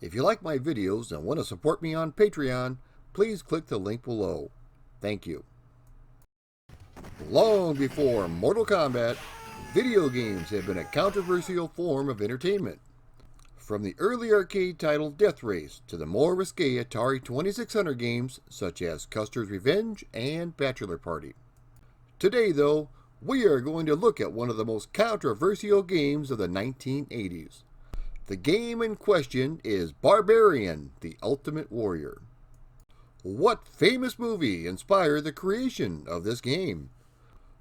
If you like my videos and want to support me on Patreon, please click the link below. Thank you. Long before Mortal Kombat, video games have been a controversial form of entertainment. From the early arcade title Death Race to the more risque Atari 2600 games such as Custer's Revenge and Bachelor Party. Today, though, we are going to look at one of the most controversial games of the 1980s. The game in question is Barbarian, the Ultimate Warrior. What famous movie inspired the creation of this game?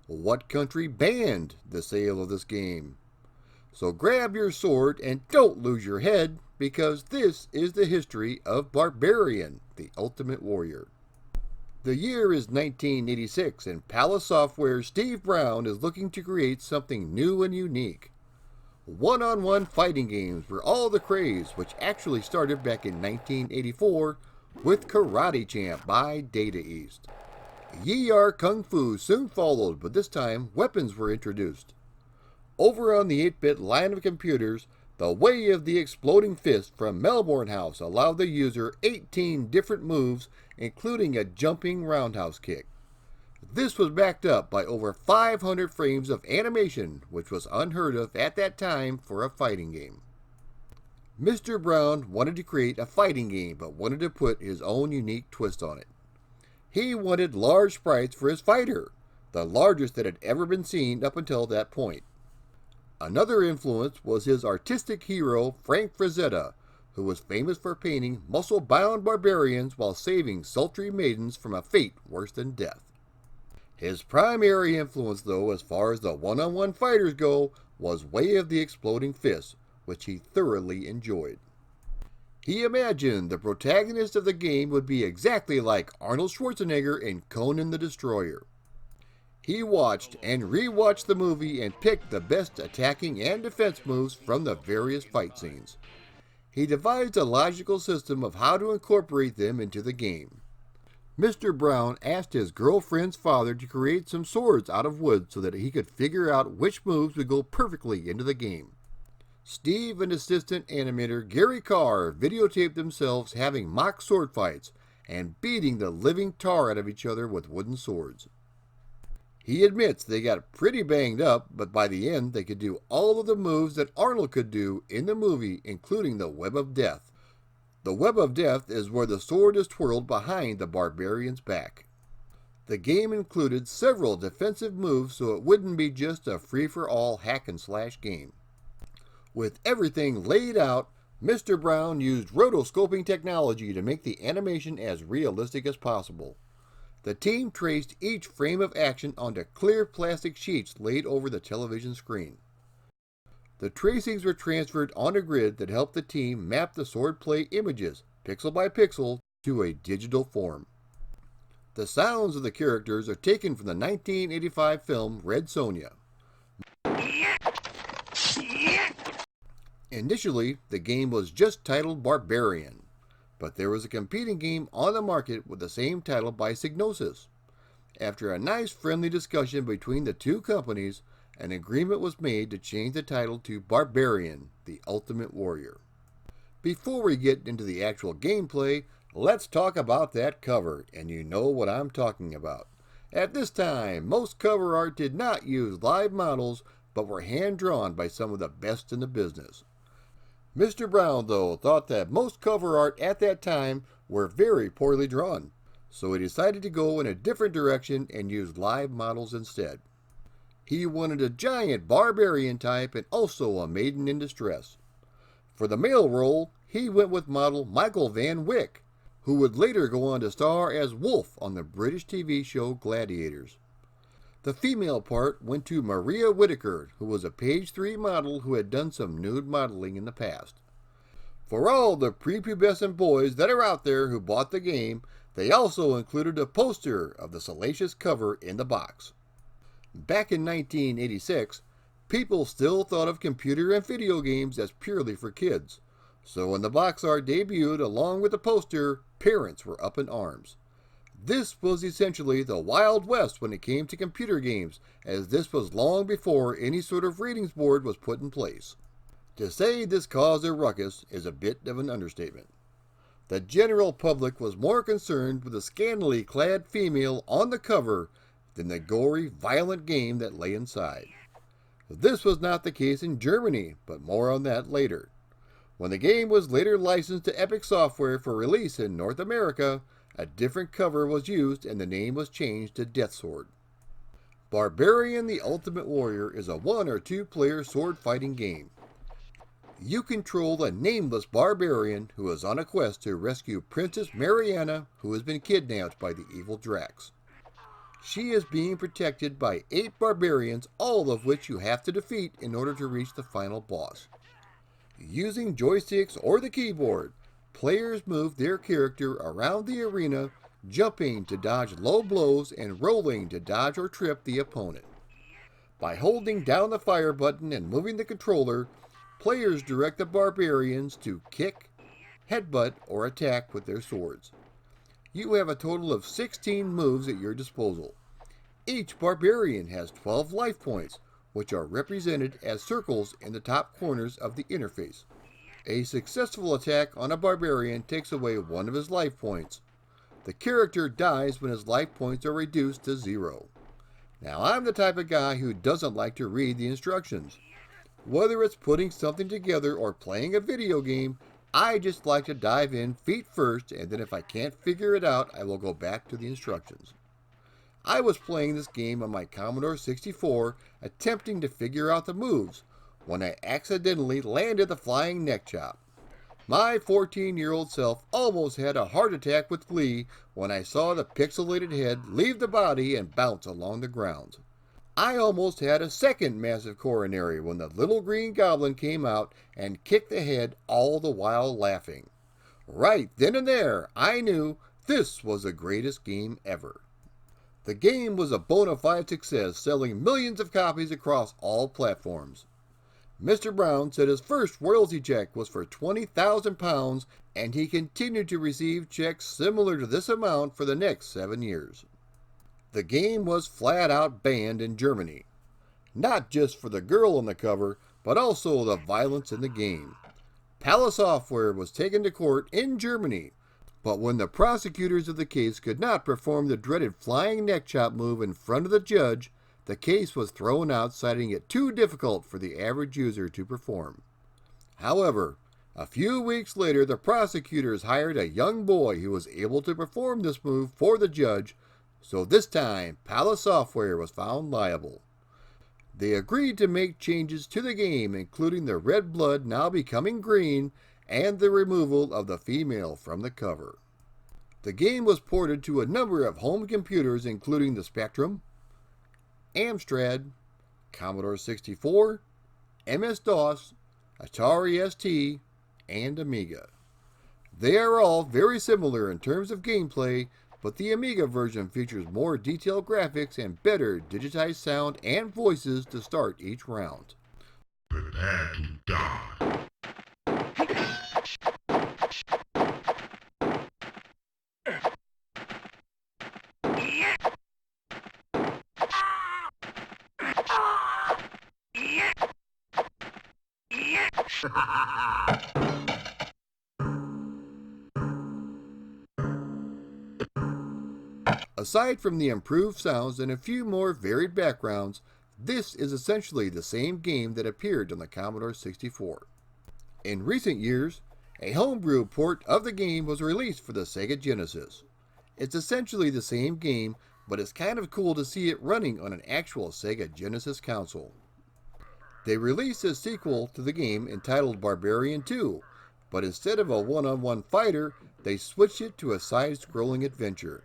What country banned the sale of this game? So grab your sword and don't lose your head, because this is the history of Barbarian, the Ultimate Warrior. The year is 1986 and Palace Software's Steve Brown is looking to create something new and unique. One-on-one fighting games were all the craze, which actually started back in 1984 with Karate Champ by Data East. Yi-ar Kung Fu soon followed, but this time weapons were introduced. Over on the 8-bit line of computers, the Way of the Exploding Fist from Melbourne House allowed the user 18 different moves, including a jumping roundhouse kick. This was backed up by over 500 frames of animation, which was unheard of at that time for a fighting game. Mr. Brown wanted to create a fighting game, but wanted to put his own unique twist on it. He wanted large sprites for his fighter, the largest that had ever been seen up until that point. Another influence was his artistic hero, Frank Frazetta, who was famous for painting muscle-bound barbarians while saving sultry maidens from a fate worse than death. His primary influence, though, as far as the one-on-one fighters go, was Way of the Exploding Fist, which he thoroughly enjoyed. He imagined the protagonist of the game would be exactly like Arnold Schwarzenegger in Conan the Destroyer. He watched and rewatched the movie and picked the best attacking and defense moves from the various fight scenes. He devised a logical system of how to incorporate them into the game. Mr. Brown asked his girlfriend's father to create some swords out of wood so that he could figure out which moves would go perfectly into the game. Steve and assistant animator Gary Carr videotaped themselves having mock sword fights and beating the living tar out of each other with wooden swords. He admits they got pretty banged up, but by the end they could do all of the moves that Arnold could do in the movie, including the Web of Death. The Web of Death is where the sword is twirled behind the barbarian's back. The game included several defensive moves, so it wouldn't be just a free-for-all hack-and-slash game. With everything laid out, Mr. Brown used rotoscoping technology to make the animation as realistic as possible. The team traced each frame of action onto clear plastic sheets laid over the television screen. The tracings were transferred on a grid that helped the team map the swordplay images, pixel by pixel, to a digital form. The sounds of the characters are taken from the 1985 film Red Sonja. Initially, the game was just titled Barbarian, but there was a competing game on the market with the same title by Psygnosis. After a nice friendly discussion between the two companies, an agreement was made to change the title to Barbarian, the Ultimate Warrior. Before we get into the actual gameplay, let's talk about that cover, and you know what I'm talking about. At this time, most cover art did not use live models, but were hand-drawn by some of the best in the business. Mr. Brown, though, thought that most cover art at that time were very poorly drawn, so he decided to go in a different direction and use live models instead. He wanted a giant barbarian type and also a maiden in distress. For the male role, he went with model Michael Van Wyck, who would later go on to star as Wolf on the British TV show Gladiators. The female part went to Maria Whitaker, who was a page 3 model who had done some nude modeling in the past. For all the prepubescent boys that are out there who bought the game, they also included a poster of the salacious cover in the box. Back in 1986, people still thought of computer and video games as purely for kids, so when the box art debuted along with the poster, parents were up in arms. This was essentially the Wild West when it came to computer games, as this was long before any sort of ratings board was put in place. To say this caused a ruckus is a bit of an understatement. The general public was more concerned with the scantily clad female on the cover than the gory, violent game that lay inside. This was not the case in Germany, but more on that later. When the game was later licensed to Epic Software for release in North America, a different cover was used and the name was changed to Deathsword. Barbarian the Ultimate Warrior is a 1 or 2 player sword fighting game. You control a nameless barbarian who is on a quest to rescue Princess Mariana, who has been kidnapped by the evil Drax. She is being protected by 8 barbarians, all of which you have to defeat in order to reach the final boss. Using joysticks or the keyboard, players move their character around the arena, jumping to dodge low blows and rolling to dodge or trip the opponent. By holding down the fire button and moving the controller, players direct the barbarians to kick, headbutt, or attack with their swords. You have a total of 16 moves at your disposal. Each barbarian has 12 life points, which are represented as circles in the top corners of the interface. A successful attack on a barbarian takes away one of his life points. The character dies when his life points are reduced to 0. Now, I'm the type of guy who doesn't like to read the instructions. Whether it's putting something together or playing a video game, I just like to dive in feet first, and then if I can't figure it out, I will go back to the instructions. I was playing this game on my Commodore 64, attempting to figure out the moves, when I accidentally landed the flying neck chop. My 14-year-old self almost had a heart attack with glee when I saw the pixelated head leave the body and bounce along the ground. I almost had a second massive coronary when the little green goblin came out and kicked the head, all the while laughing. Right then and there, I knew this was the greatest game ever. The game was a bona fide success, selling millions of copies across all platforms. Mr. Brown said his first royalty check was for £20,000, and he continued to receive checks similar to this amount for the next 7 years. The game was flat out banned in Germany, not just for the girl on the cover, but also the violence in the game. Palace Software was taken to court in Germany, but when the prosecutors of the case could not perform the dreaded flying neck chop move in front of the judge, the case was thrown out, citing it too difficult for the average user to perform. However, a few weeks later, the prosecutors hired a young boy who was able to perform this move for the judge, so this time, Palace Software was found liable. They agreed to make changes to the game, including the red blood now becoming green and the removal of the female from the cover. The game was ported to a number of home computers, including the Spectrum, Amstrad, Commodore 64, MS-DOS, Atari ST, and Amiga. They are all very similar in terms of gameplay, but the Amiga version features more detailed graphics and better digitized sound and voices to start each round. Prepare to die. Aside from the improved sounds and a few more varied backgrounds, this is essentially the same game that appeared on the Commodore 64. In recent years, a homebrew port of the game was released for the Sega Genesis. It's essentially the same game, but it's kind of cool to see it running on an actual Sega Genesis console. They released a sequel to the game entitled Barbarian 2, but instead of a one-on-one fighter, they switched it to a side-scrolling adventure.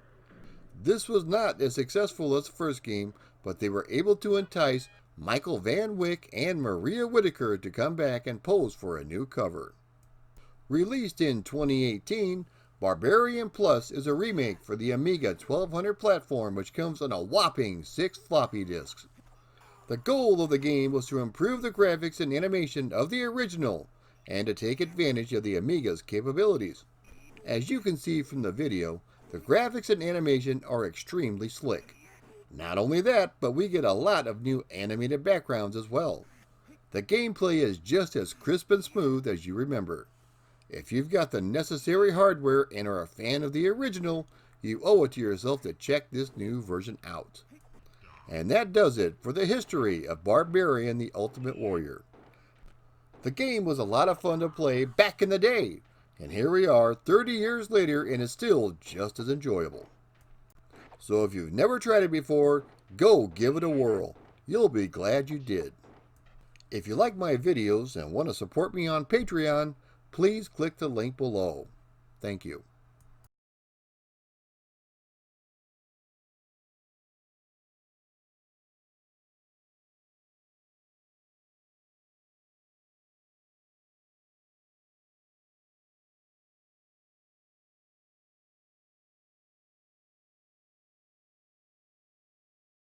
This was not as successful as the first game, but they were able to entice Michael Van Wyck and Maria Whitaker to come back and pose for a new cover. Released in 2018, Barbarian Plus is a remake for the Amiga 1200 platform, which comes on a whopping 6 floppy disks. The goal of the game was to improve the graphics and animation of the original, and to take advantage of the Amiga's capabilities. As you can see from the video, the graphics and animation are extremely slick. Not only that, but we get a lot of new animated backgrounds as well. The gameplay is just as crisp and smooth as you remember. If you've got the necessary hardware and are a fan of the original, you owe it to yourself to check this new version out. And that does it for the history of Barbarian the Ultimate Warrior. The game was a lot of fun to play back in the day, and here we are 30 years later and it's still just as enjoyable. So if you've never tried it before, go give it a whirl. You'll be glad you did. If you like my videos and want to support me on Patreon, please click the link below. Thank you.